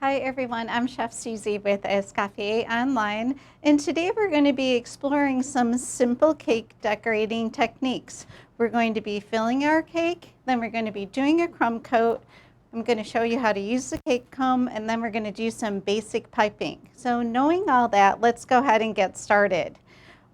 Hi everyone, I'm Chef Susie with Escoffier Online, and today we're going to be exploring some simple cake decorating techniques. We're going to be filling our cake, then we're going to be doing a crumb coat. I'm going to show you how to use the cake comb, and then we're going to do some basic piping. So knowing all that, let's go ahead and get started.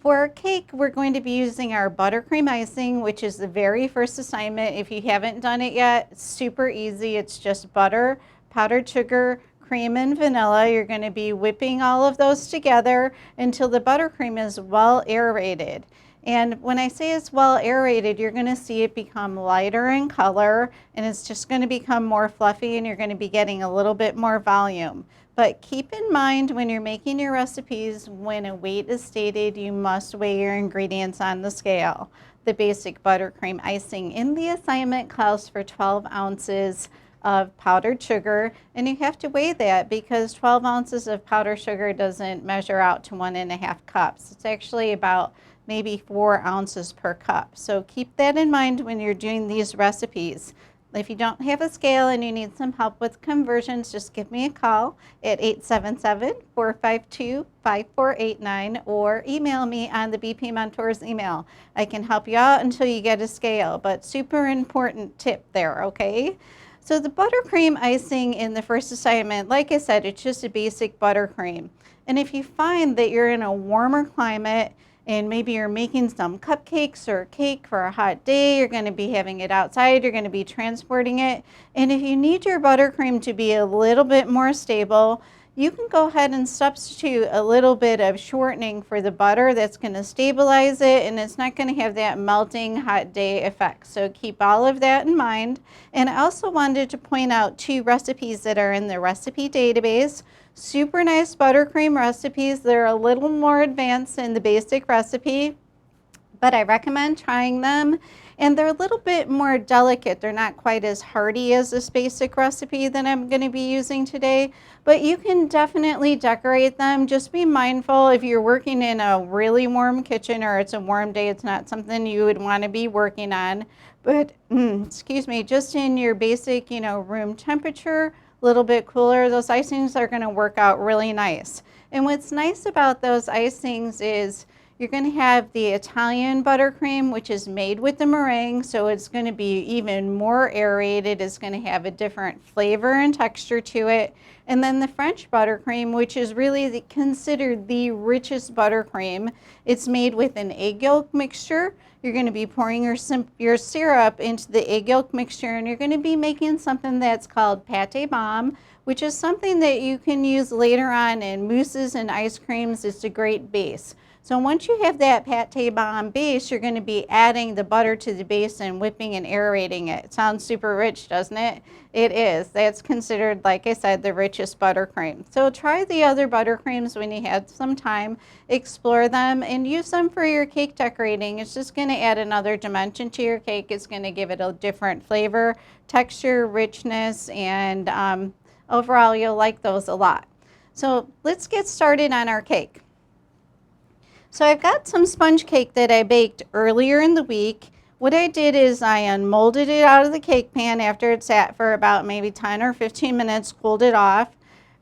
For our cake, we're going to be using our buttercream icing, which is the very first assignment. If you haven't done it yet, it's super easy. It's just butter, powdered sugar, cream, and vanilla. You're going to be whipping all of those together until the buttercream is well aerated. And when I say it's well aerated, you're going to see it become lighter in color, and it's just going to become more fluffy, and you're going to be getting a little bit more volume. But keep in mind when you're making your recipes, when a weight is stated, you must weigh your ingredients on the scale. The basic buttercream icing in the assignment calls for 12 ounces of powdered sugar, and you have to weigh that because 12 ounces of powdered sugar doesn't measure out to 1.5 cups. It's actually about maybe 4 ounces per cup. So keep that in mind when you're doing these recipes. If you don't have a scale and you need some help with conversions, just give me a call at 877-452-5489 or email me on the BP Mentors email. I can help you out until you get a scale, but super important tip there, okay? So the buttercream icing in the first assignment, like I said, it's just a basic buttercream. And if you find that you're in a warmer climate, and maybe you're making some cupcakes or cake for a hot day, you're going to be having it outside, you're going to be transporting it. And if you need your buttercream to be a little bit more stable, you can go ahead and substitute a little bit of shortening for the butter. That's going to stabilize it, and it's not going to have that melting hot day effect. So keep all of that in mind. And I also wanted to point out 2 recipes that are in the recipe database. Super nice buttercream recipes. They're a little more advanced than the basic recipe, but I recommend trying them. And they're a little bit more delicate. They're not quite as hearty as this basic recipe that I'm going to be using today, but you can definitely decorate them. Just be mindful if you're working in a really warm kitchen or it's a warm day, it's not something you would want to be working on. But, excuse me, just in your basic, room temperature, a little bit cooler, those icings are going to work out really nice. And what's nice about those icings is you're going to have the Italian buttercream, which is made with the meringue, so it's going to be even more aerated. It's going to have a different flavor and texture to it. And then the French buttercream, which is really considered the richest buttercream. It's made with an egg yolk mixture. You're going to be pouring your syrup into the egg yolk mixture, and you're going to be making something that's called pate bombe, which is something that you can use later on in mousses and ice creams. It's a great base. So once you have that pate bombe base, you're going to be adding the butter to the base and whipping and aerating it. It sounds super rich, doesn't it? It is. That's considered, like I said, the richest buttercream. So try the other buttercreams when you have some time. Explore them and use them for your cake decorating. It's just going to add another dimension to your cake. It's going to give it a different flavor, texture, richness, and overall you'll like those a lot. So let's get started on our cake. So I've got some sponge cake that I baked earlier in the week. What I did is I unmolded it out of the cake pan after it sat for about maybe 10 or 15 minutes, cooled it off.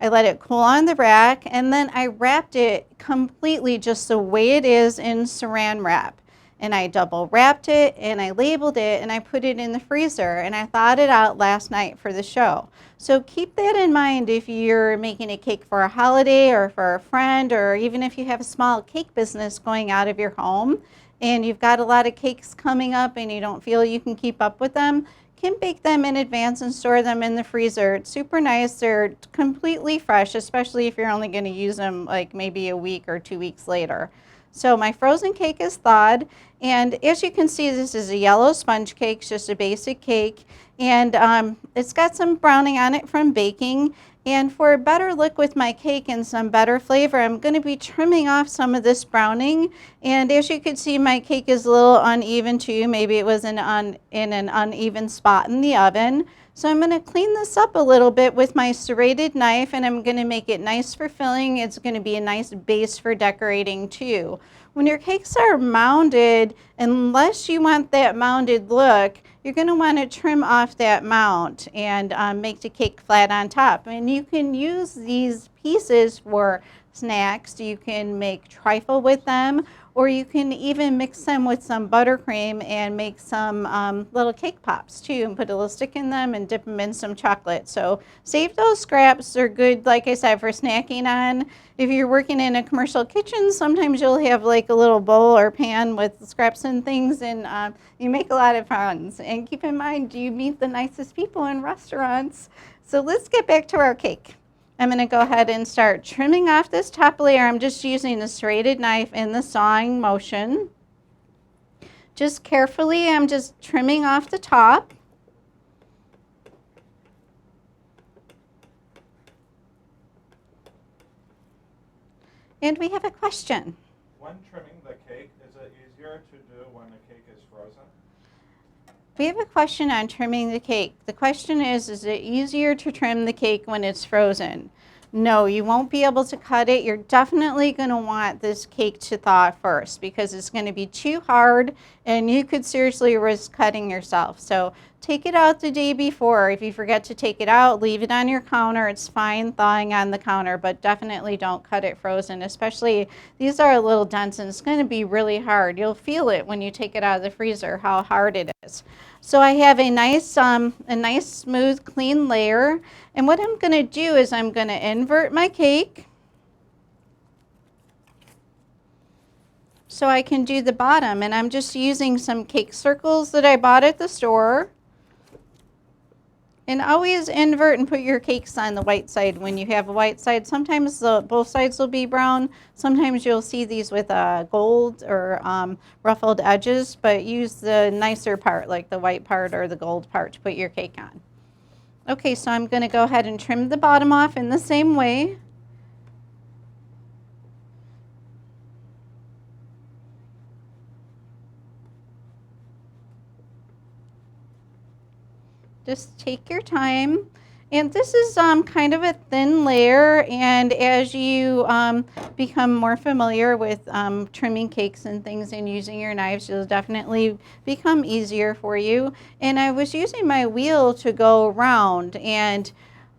I let it cool on the rack, and then I wrapped it completely just the way it is in saran wrap. And I double wrapped it, and I labeled it, and I put it in the freezer, and I thawed it out last night for the show. So keep that in mind if you're making a cake for a holiday or for a friend, or even if you have a small cake business going out of your home and you've got a lot of cakes coming up and you don't feel you can keep up with them, you can bake them in advance and store them in the freezer. It's super nice. They're completely fresh, especially if you're only going to use them like maybe a week or 2 weeks later. So my frozen cake is thawed, and as you can see, this is a yellow sponge cake. It's just a basic cake, and it's got some browning on it from baking. And for a better look with my cake and some better flavor, I'm going to be trimming off some of this browning. And as you can see, my cake is a little uneven too. Maybe it was in an uneven spot in the oven. So I'm going to clean this up a little bit with my serrated knife, and I'm going to make it nice for filling. It's going to be a nice base for decorating too. when your cakes are mounded, unless you want that mounded look, you're going to want to trim off that mound and make the cake flat on top. And you can use these pieces for snacks. You can make trifle with them, or you can even mix them with some buttercream and make some little cake pops too, and put a little stick in them and dip them in some chocolate. So save those scraps. They're good, like I said, for snacking on. If you're working in a commercial kitchen, sometimes you'll have like a little bowl or pan with scraps and things, and you make a lot of friends. And keep in mind, you meet the nicest people in restaurants. So let's get back to our cake. I'm going to go ahead and start trimming off this top layer. I'm just using the serrated knife in the sawing motion. Just carefully, I'm just trimming off the top. And we have a question. When trimming the cake, is it easier to do when the cake is frozen? We have a question on trimming the cake. The question is it easier to trim the cake when it's frozen? No, you won't be able to cut it. You're definitely going to want this cake to thaw first because it's going to be too hard and you could seriously risk cutting yourself. So take it out the day before. If you forget to take it out, leave it on your counter. It's fine thawing on the counter, but definitely don't cut it frozen, especially these are a little dense and it's going to be really hard. You'll feel it when you take it out of the freezer, how hard it is. So I have a nice smooth, clean layer. And what I'm going to do is I'm going to invert my cake so I can do the bottom. And I'm just using some cake circles that I bought at the store. And always invert and put your cakes on the white side when you have a white side. Sometimes both sides will be brown. Sometimes you'll see these with gold or ruffled edges, but use the nicer part, like the white part or the gold part, to put your cake on. Okay, so I'm going to go ahead and trim the bottom off in the same way. Just take your time. And this is kind of a thin layer, and as you become more familiar with trimming cakes and things and using your knives, it'll definitely become easier for you. And I was using my wheel to go around, and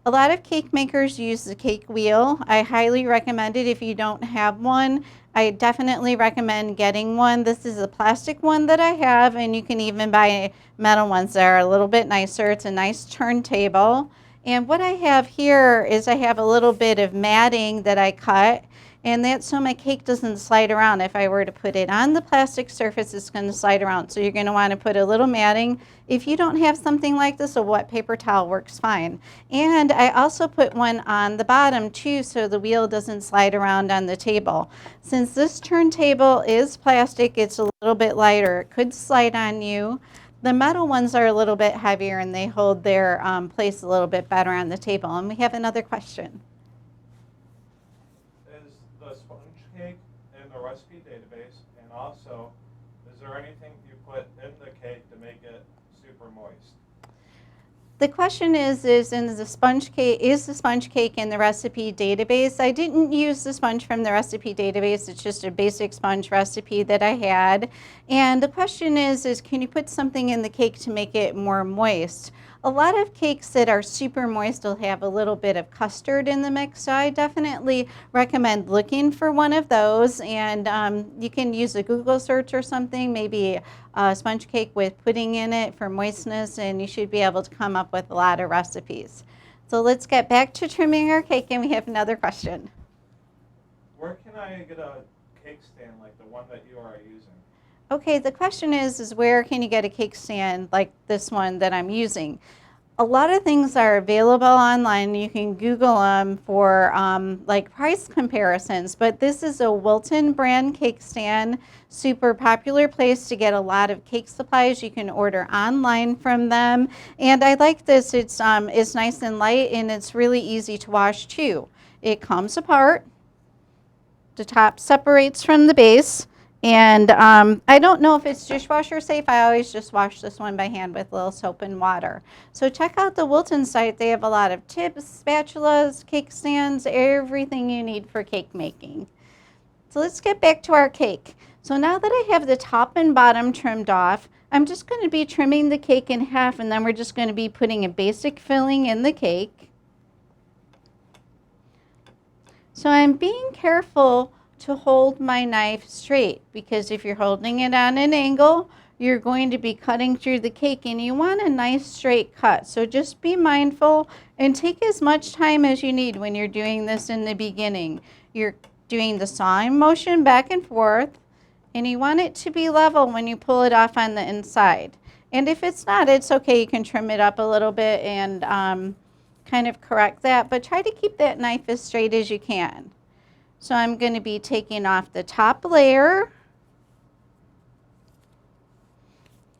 a lot of cake makers use the cake wheel. I highly recommend it if you don't have one. I definitely recommend getting one. This is a plastic one that I have, and you can even buy metal ones that are a little bit nicer. It's a nice turntable. And what I have here is I have a little bit of matting that I cut, and that's so my cake doesn't slide around. If I were to put it on the plastic surface, it's going to slide around. So you're going to want to put a little matting. If you don't have something like this, a wet paper towel works fine. And I also put one on the bottom too, so the wheel doesn't slide around on the table. Since this turntable is plastic, it's a little bit lighter. It could slide on you. The metal ones are a little bit heavier and they hold their place a little bit better on the table. And we have another question. Is the sponge cake in the recipe database, and also, is there anything you put in the cake to make it super moist? The question is in the sponge cake, is the sponge cake in the recipe database? I didn't use the sponge from the recipe database. It's just a basic sponge recipe that I had. And the question is can you put something in the cake to make it more moist? A lot of cakes that are super moist will have a little bit of custard in the mix, so I definitely recommend looking for one of those. And you can use a Google search or something, maybe a sponge cake with pudding in it for moistness, and you should be able to come up with a lot of recipes. So let's get back to trimming our cake, and we have another question. Where can I get a cake stand like the one that you are using? Okay, the question is where can you get a cake stand like this one that I'm using? A lot of things are available online. You can Google them for like price comparisons, but this is a Wilton brand cake stand, super popular place to get a lot of cake supplies. You can order online from them, and I like this. It's nice and light, and it's really easy to wash too. It comes apart. The top separates from the base. And I don't know if it's dishwasher safe. I always just wash this one by hand with a little soap and water. So check out the Wilton site. They have a lot of tips, spatulas, cake stands, everything you need for cake making. So let's get back to our cake. So now that I have the top and bottom trimmed off, I'm just going to be trimming the cake in half, and then we're just going to be putting a basic filling in the cake. So I'm being careful to hold my knife straight, because if you're holding it on an angle, you're going to be cutting through the cake, and you want a nice straight cut. So just be mindful and take as much time as you need when you're doing this in the beginning. You're doing the sawing motion back and forth, and you want it to be level when you pull it off on the inside. And if it's not, it's okay. You can trim it up a little bit and kind of correct that, but try to keep that knife as straight as you can. So I'm going to be taking off the top layer,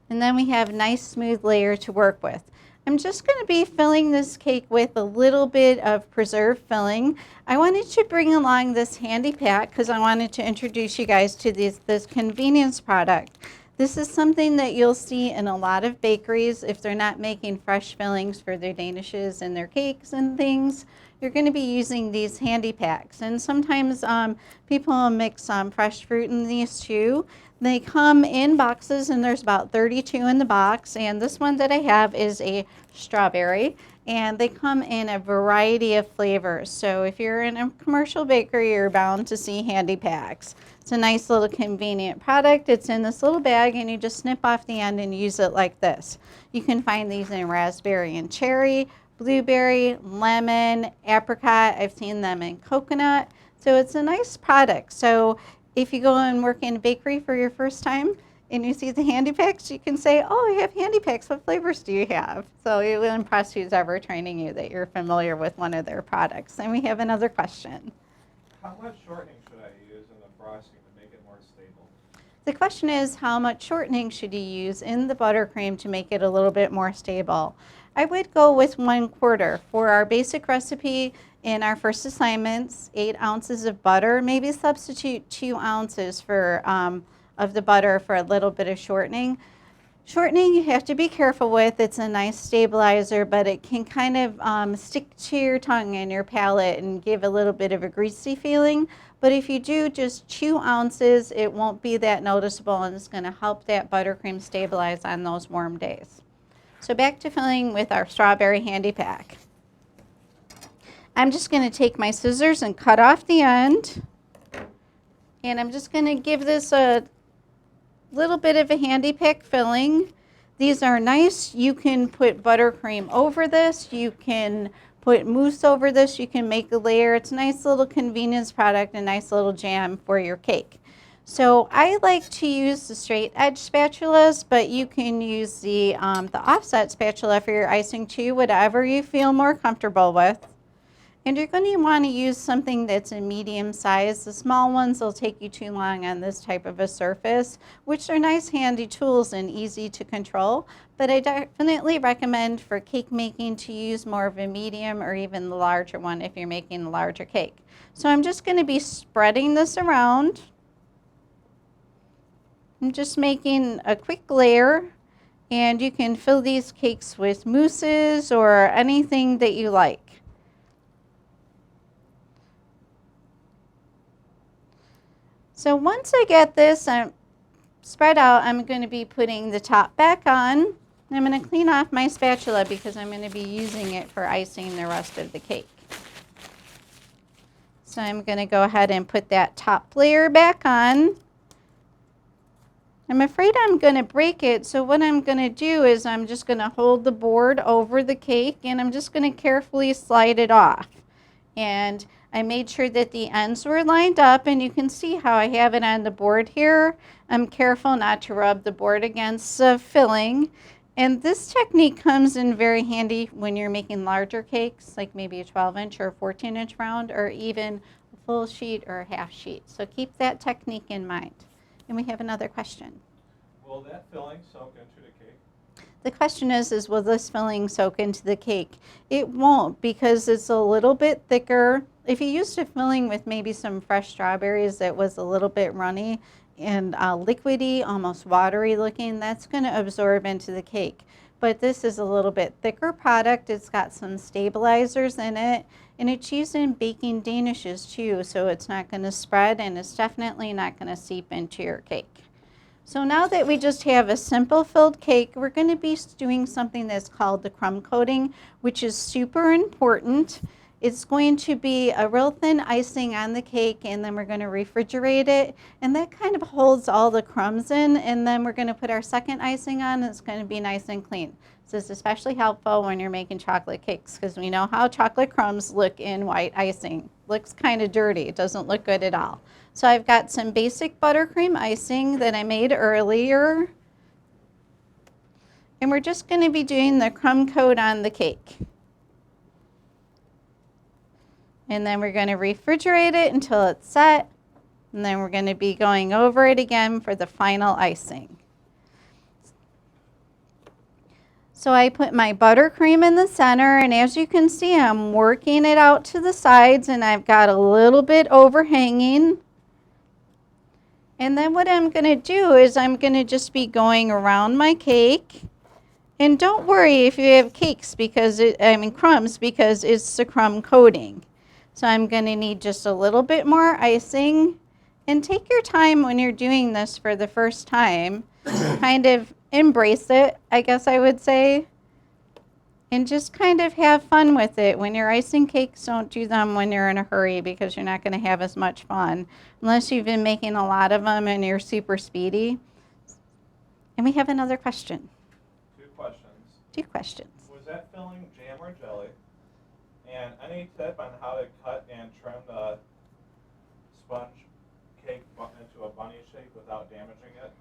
and then we have a nice smooth layer to work with. I'm just going to be filling this cake with a little bit of preserved filling. I wanted to bring along this handy pack because I wanted to introduce you guys to this convenience product. This is something that you'll see in a lot of bakeries if they're not making fresh fillings for their danishes and their cakes and things. You're going to be using these handy packs, and sometimes people will mix fresh fruit in these too. They come in boxes, and there's about 32 in the box, and this one that I have is a strawberry, and they come in a variety of flavors. So if you're in a commercial bakery, you're bound to see handy packs. It's a nice little convenient product. It's in this little bag, and you just snip off the end and use it like this. You can find these in raspberry and cherry, blueberry, lemon, apricot. I've seen them in coconut. So it's a nice product. So if you go and work in a bakery for your first time and you see the handy packs, you can say, oh, I have handy packs. What flavors do you have? So it will impress who's ever training you that you're familiar with one of their products. And we have another question. How much shortening should I use in the frosting to make it more stable? The question is, how much shortening should you use in the buttercream to make it a little bit more stable? I would go with 1/4. For our basic recipe in our first assignments, 8 ounces of butter, maybe substitute 2 ounces of the butter for a little bit of shortening. Shortening you have to be careful with. It's a nice stabilizer, but it can kind of stick to your tongue and your palate and give a little bit of a greasy feeling. But if you do just 2 ounces, it won't be that noticeable, and it's going to help that buttercream stabilize on those warm days. So back to filling with our strawberry handy pack. I'm just going to take my scissors and cut off the end. And I'm just going to give this a little bit of a handy pack filling. These are nice. You can put buttercream over this. You can put mousse over this. You can make a layer. It's a nice little convenience product, a nice little jam for your cake. So I like to use the straight edge spatulas, but you can use the offset spatula for your icing too, whatever you feel more comfortable with. And you're going to want to use something that's a medium size. The small ones will take you too long on this type of a surface, which are nice handy tools and easy to control. But I definitely recommend for cake making to use more of a medium or even the larger one if you're making a larger cake. So I'm just going to be spreading this around. I'm just making a quick layer, and you can fill these cakes with mousses or anything that you like. So once I get this spread out, I'm going to be putting the top back on. I'm going to clean off my spatula because I'm going to be using it for icing the rest of the cake. So I'm going to go ahead and put that top layer back on. I'm afraid I'm going to break it, so what I'm going to do is I'm just going to hold the board over the cake, and I'm just going to carefully slide it off. And I made sure that the ends were lined up, and you can see how I have it on the board here. I'm careful not to rub the board against the filling. And this technique comes in very handy when you're making larger cakes, like maybe a 12-inch or 14-inch round, or even a full sheet or a half sheet. So keep that technique in mind. And we have another question. Will that filling soak into the cake? The question is will this filling soak into the cake? It won't, because it's a little bit thicker. If you used a filling with maybe some fresh strawberries that was a little bit runny and liquidy, almost watery looking, that's going to absorb into the cake. but this is a little bit thicker product. It's got some stabilizers in it, and it's used in baking danishes too, so it's not going to spread, and it's definitely not going to seep into your cake. So now that we just have a simple filled cake, we're going to be doing something that's called the crumb coating, which is super important. It's going to be a real thin icing on the cake, and then we're going to refrigerate it, and that kind of holds all the crumbs in, and then we're going to put our second icing on, and it's going to be nice and clean. So it's especially helpful when you're making chocolate cakes, because we know how chocolate crumbs look in white icing. Looks kind of dirty. It doesn't look good at all. So I've got some basic buttercream icing that I made earlier, and we're just going to be doing the crumb coat on the cake. And then we're going to refrigerate it until it's set. And then we're going to be going over it again for the final icing. So I put my buttercream in the center, and as you can see, I'm working it out to the sides, and I've got a little bit overhanging. And then what I'm going to do is I'm going to just be going around my cake. And don't worry if you have cakes because crumbs, because it's the crumb coating. So I'm going to need just a little bit more icing, and take your time when you're doing this for the first time. Kind of embrace it, I guess I would say, and just kind of have fun with it. When you're icing cakes, don't do them when you're in a hurry, because you're not going to have as much fun unless you've been making a lot of them and you're super speedy. And we have another question. Two questions. Was that filling jam or jelly? And any tip on how to cut and trim the sponge cake into a bunny shape without damaging it?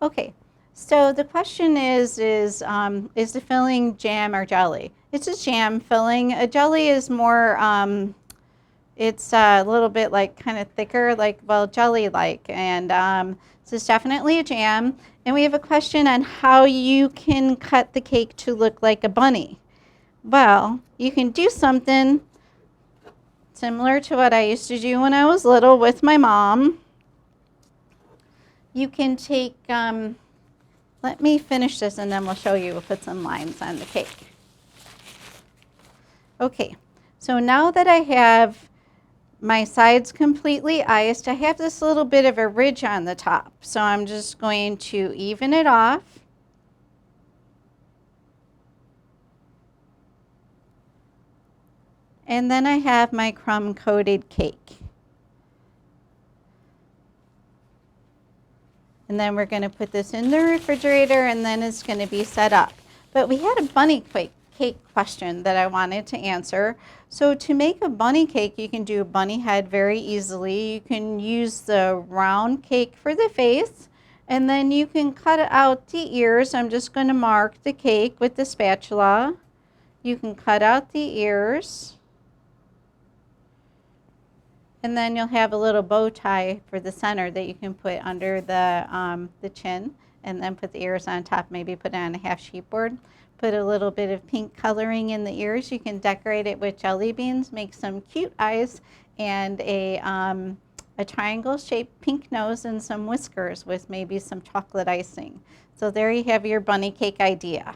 Okay. So the question is the filling jam or jelly? It's a jam filling. A jelly is more, it's a little bit like kind of thicker, like, well, jelly-like. And so it's definitely a jam. And we have a question on how you can cut the cake to look like a bunny. Well, you can do something similar to what I used to do when I was little with my mom. You can take, let me finish this and then we'll show you. We'll put some lines on the cake. Okay, so now that I have my sides completely iced, I have this little bit of a ridge on the top. So I'm just going to even it off. And then I have my crumb coated cake. And then we're going to put this in the refrigerator, and then it's going to be set up. But we had a bunny cake question that I wanted to answer. So to make a bunny cake, you can do a bunny head very easily. You can use the round cake for the face, and then you can cut out the ears. I'm just going to mark the cake with the spatula. You can cut out the ears. And then you'll have a little bow tie for the center that you can put under the chin, and then put the ears on top, maybe put it on a half sheet board. Put a little bit of pink coloring in the ears. You can decorate it with jelly beans, make some cute eyes, and a triangle-shaped pink nose and some whiskers with maybe some chocolate icing. So there you have your bunny cake idea.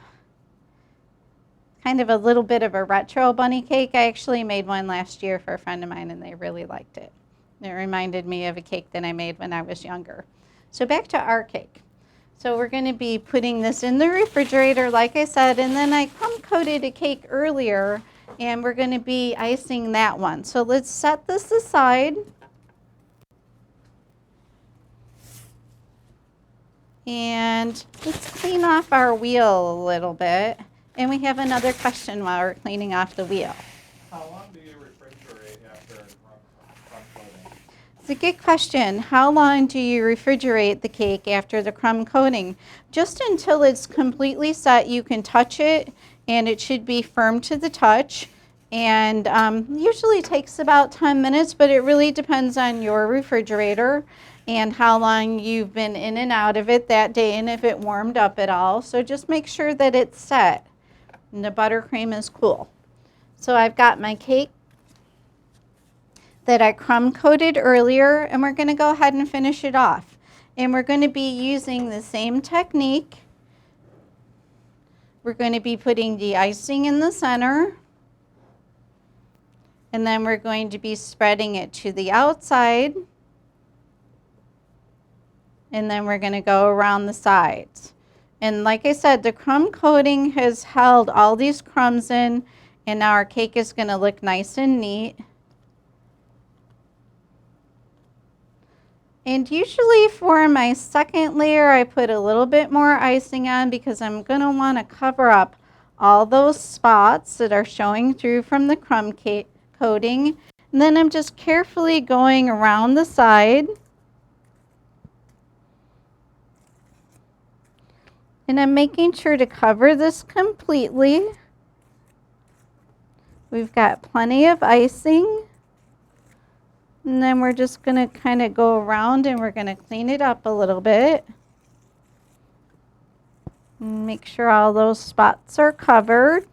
Kind of a little bit of a retro bunny cake. I actually made one last year for a friend of mine, and they really liked it. It reminded me of a cake that I made when I was younger. So back to our cake. So we're going to be putting this in the refrigerator, like I said, and then I crumb coated a cake earlier, and we're going to be icing that one. So let's set this aside. And let's clean off our wheel a little bit. And we have another question while we're cleaning off the wheel. How long do you refrigerate after crumb coating? It's a good question. How long do you refrigerate the cake after the crumb coating? Just until it's completely set. You can touch it, and it should be firm to the touch. And usually takes about 10 minutes, but it really depends on your refrigerator and how long you've been in and out of it that day, and if it warmed up at all. So just make sure that it's set and the buttercream is cool. So I've got my cake that I crumb coated earlier, and we're going to go ahead and finish it off. And we're going to be using the same technique we're going to be putting the icing in the center. And then we're going to be spreading it to the outside. And then we're going to go around the sides. And like I said, the crumb coating has held all these crumbs in, and now our cake is going to look nice and neat. And usually for my second layer, I put a little bit more icing on because I'm going to want to cover up all those spots that are showing through from the crumb cake coating. And then I'm just carefully going around the side. And I'm making sure to cover this completely. We've got plenty of icing. And then we're just going to kind of go around and we're going to clean it up a little bit. Make sure all those spots are covered.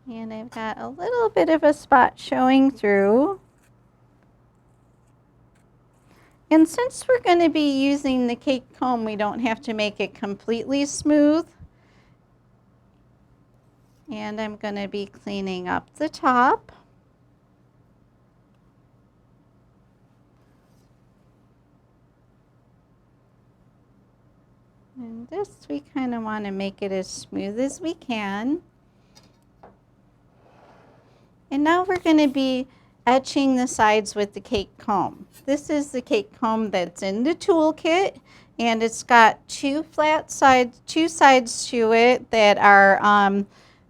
And I've got a little bit of a spot showing through. And since we're going to be using the cake comb, we don't have to make it completely smooth. And I'm going to be cleaning up the top. And this, we kind of want to make it as smooth as we can. And now we're going to be etching the sides with the cake comb. This is the cake comb that's in the toolkit, and it's got two sides to it that are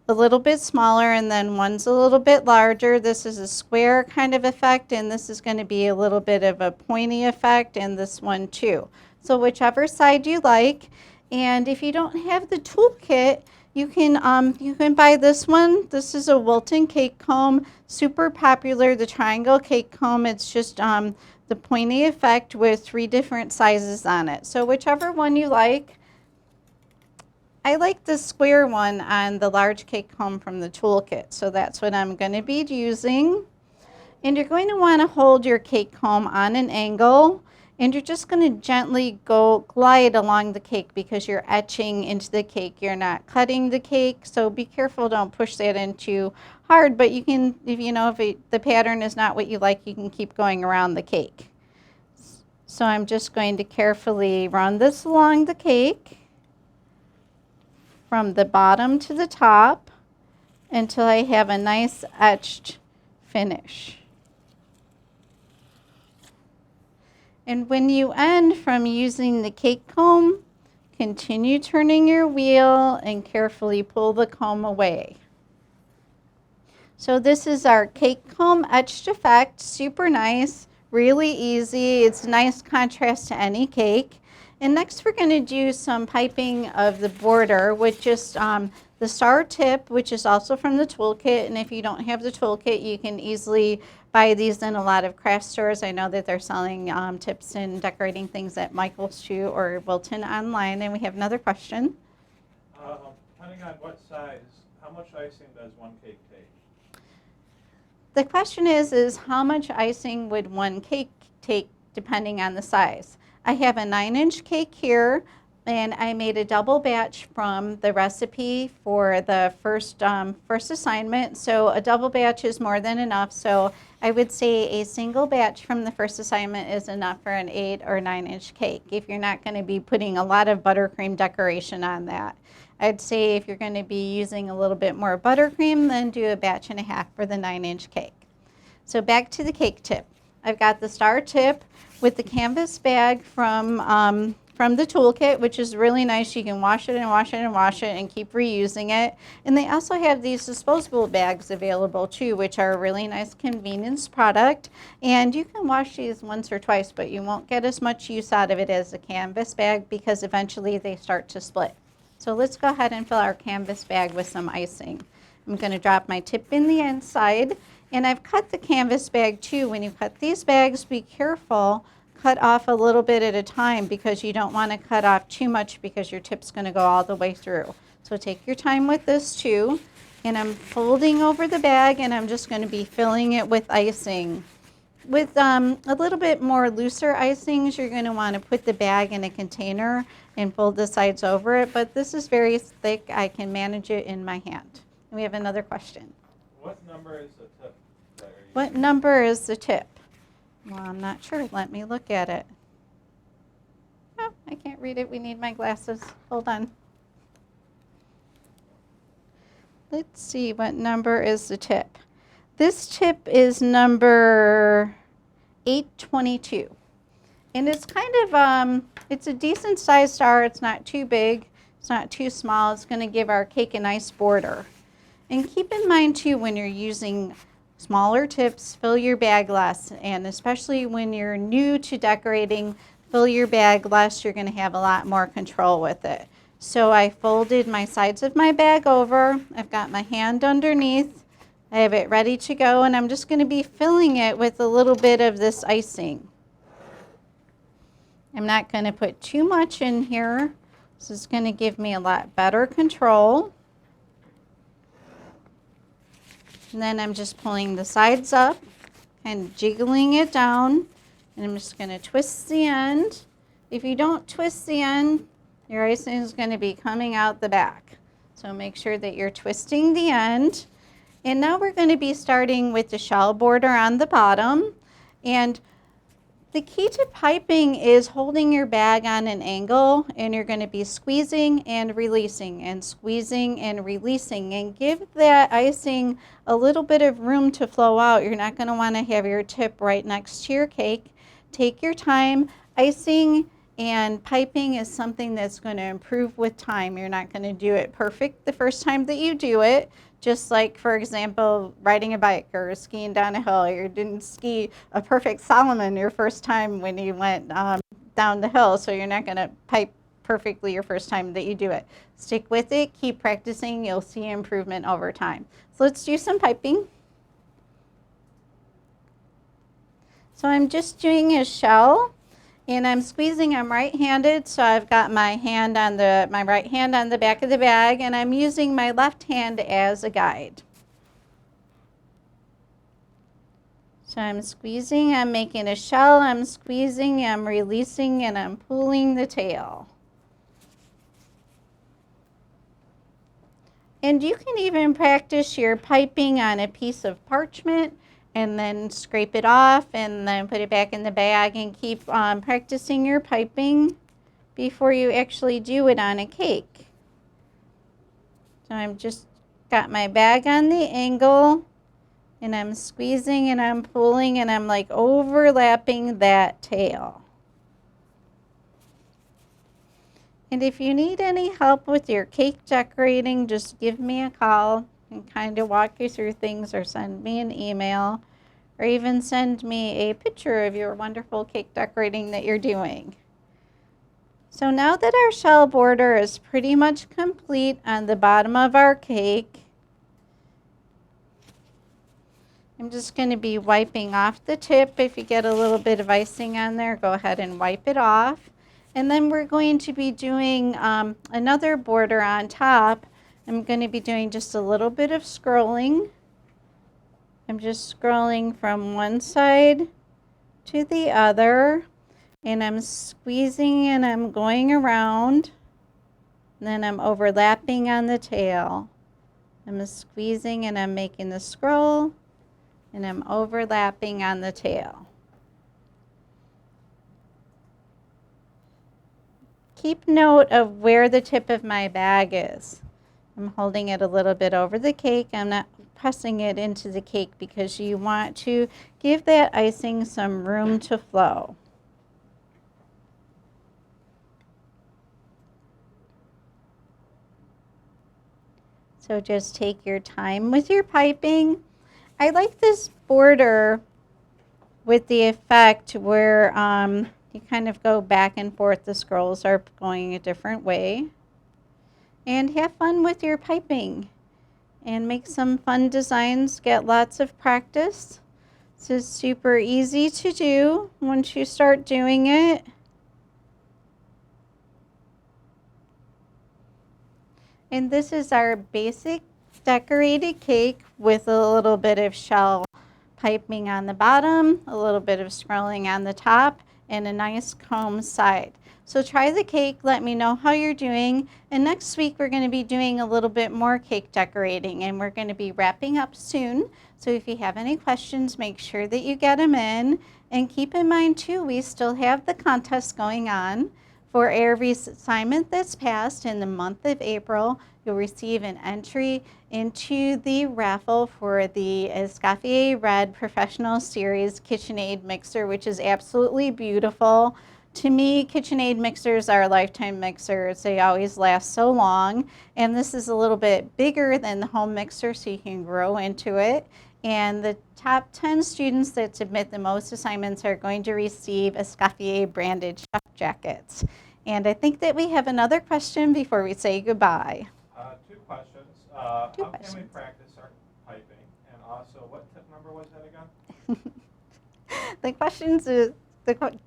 a little bit smaller, and then one's a little bit larger. This is a square kind of effect, and this is going to be a little bit of a pointy effect, and this one too. So whichever side you like. And if you don't have the toolkit, you can buy this one. This is a Wilton cake comb, super popular, the triangle cake comb. It's just the pointy effect with 3 different sizes on it. So whichever one you like. I like the square one on the large cake comb from the toolkit, so that's what I'm going to be using. And you're going to want to hold your cake comb on an angle, and you're just going to gently glide along the cake because you're etching into the cake. You're not cutting the cake, so be careful, don't push that in too hard, but you can, if the pattern is not what you like, you can keep going around the cake. So I'm just going to carefully run this along the cake from the bottom to the top until I have a nice etched finish. And when you end from using the cake comb, continue turning your wheel and carefully pull the comb away. So this is our cake comb etched effect, super nice, really easy. It's a nice contrast to any cake. And next we're going to do some piping of the border with just the star tip, which is also from the toolkit. And if you don't have the toolkit, you can easily buy these in a lot of craft stores. I know that they're selling tips and decorating things at Michael's too, or Wilton online. And we have another question. Depending on what size, how much icing does one cake take? The question is how much icing would one cake take depending on the size? I have a 9-inch cake here, and I made a double batch from the recipe for the first assignment. So a double batch is more than enough. So I would say a single batch from the first assignment is enough for an 8 or 9-inch cake if you're not going to be putting a lot of buttercream decoration on that. I'd say if you're going to be using a little bit more buttercream, then do a batch and a half for the 9-inch cake. So back to the cake tip. I've got the star tip with the canvas bag from the toolkit, which is really nice. You can wash it and wash it and wash it and keep reusing it. And they also have these disposable bags available too, which are a really nice convenience product. And you can wash these once or twice, but you won't get as much use out of it as a canvas bag because eventually they start to split. So let's go ahead and fill our canvas bag with some icing. I'm going to drop my tip in the inside. And I've cut the canvas bag too. When you cut these bags, be careful. Cut off a little bit at a time because you don't want to cut off too much because your tip's going to go all the way through. So take your time with this too. And I'm folding over the bag and I'm just going to be filling it with icing with a little bit more looser icings, you're going to want to put the bag in a container and fold the sides over it. But this is very thick. I can manage it in my hand. And we have another question. What number is the tip that you're using? What number is the tip? Well, I'm not sure. Let me look at it. Oh, I can't read it. We need my glasses. Hold on. Let's see, what number is the tip? This tip is number 822. And it's kind of, it's a decent sized star. It's not too big. It's not too small. It's going to give our cake a nice border. And keep in mind too, when you're using smaller tips, fill your bag less. And especially when you're new to decorating, fill your bag less. You're going to have a lot more control with it. So I folded my sides of my bag over. I've got my hand underneath. I have it ready to go, and I'm just going to be filling it with a little bit of this icing. I'm not going to put too much in here. This is going to give me a lot better control. And then I'm just pulling the sides up and jiggling it down. And I'm just going to twist the end. If you don't twist the end, your icing is going to be coming out the back. So make sure that you're twisting the end. And now we're going to be starting with the shell border on the bottom. And the key to piping is holding your bag on an angle, and you're going to be squeezing and releasing and squeezing and releasing, and give that icing a little bit of room to flow out. You're not going to want to have your tip right next to your cake. Take your time. Icing and piping is something that's going to improve with time. You're not going to do it perfect the first time that you do it. Just like, for example, riding a bike or skiing down a hill. You didn't ski a perfect Solomon your first time when you went down the hill, so you're not going to pipe perfectly your first time that you do it. Stick with it, keep practicing, you'll see improvement over time. So let's do some piping. So I'm just doing a shell, and I'm squeezing. I'm right-handed, so I've got my right hand on the back of the bag, and I'm using my left hand as a guide. So I'm squeezing, I'm making a shell, I'm squeezing, I'm releasing, and I'm pulling the tail. And you can even practice your piping on a piece of parchment and then scrape it off and then put it back in the bag, and keep practicing your piping before you actually do it on a cake. So I'm just got my bag on the angle, and I'm squeezing and I'm pulling, and I'm like overlapping that tail. And if you need any help with your cake decorating, just give me a call and kind of walk you through things, or send me an email, or even send me a picture of your wonderful cake decorating that you're doing. So now that our shell border is pretty much complete on the bottom of our cake, I'm just going to be wiping off the tip. If you get a little bit of icing on there, go ahead and wipe it off. And then we're going to be doing another border on top. I'm going to be doing just a little bit of scrolling. I'm just scrolling from one side to the other, and I'm squeezing and I'm going around. And then I'm overlapping on the tail. I'm squeezing and I'm making the scroll, and I'm overlapping on the tail. Keep note of where the tip of my bag is. I'm holding it a little bit over the cake. I'm not pressing it into the cake because you want to give that icing some room to flow. So just take your time with your piping. I like this border with the effect where you kind of go back and forth. The scrolls are going a different way. And have fun with your piping and make some fun designs. Get lots of practice. This is super easy to do once you start doing it. And this is our basic decorated cake with a little bit of shell piping on the bottom, a little bit of scrolling on the top, and a nice comb side. So try the cake, let me know how you're doing, and next week we're going to be doing a little bit more cake decorating, and we're going to be wrapping up soon. So if you have any questions, make sure that you get them in, and keep in mind too, we still have the contest going on. For every assignment that's passed in the month of April, you'll receive an entry into the raffle for the Escoffier Red Professional Series KitchenAid mixer, which is absolutely beautiful. To me, KitchenAid mixers are lifetime mixers. They always last so long. And this is a little bit bigger than the home mixer, so you can grow into it. And the top 10 students that submit the most assignments are going to receive Escoffier branded chef jackets. And I think that we have another question before we say goodbye. Two questions. How can we practice our piping? And also, what tip number was that again? The questions is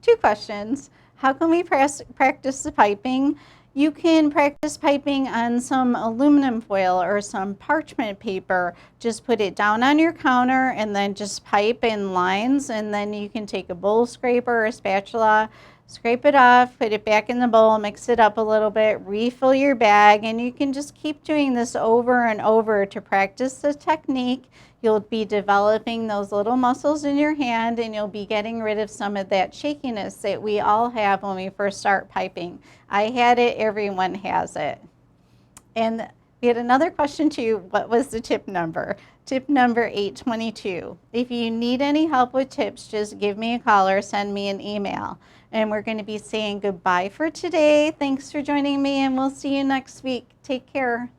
two questions. How can we practice the piping? You can practice piping on some aluminum foil or some parchment paper. Just put it down on your counter and then just pipe in lines, and then you can take a bowl scraper or a spatula, scrape it off, put it back in the bowl, mix it up a little bit, refill your bag, and you can just keep doing this over and over to practice the technique. You'll be developing those little muscles in your hand, and you'll be getting rid of some of that shakiness that we all have when we first start piping. I had it, everyone has it. And we had another question too. What was the tip number? Tip number 822. If you need any help with tips, just give me a call or send me an email. And we're going to be saying goodbye for today. Thanks for joining me, and we'll see you next week. Take care.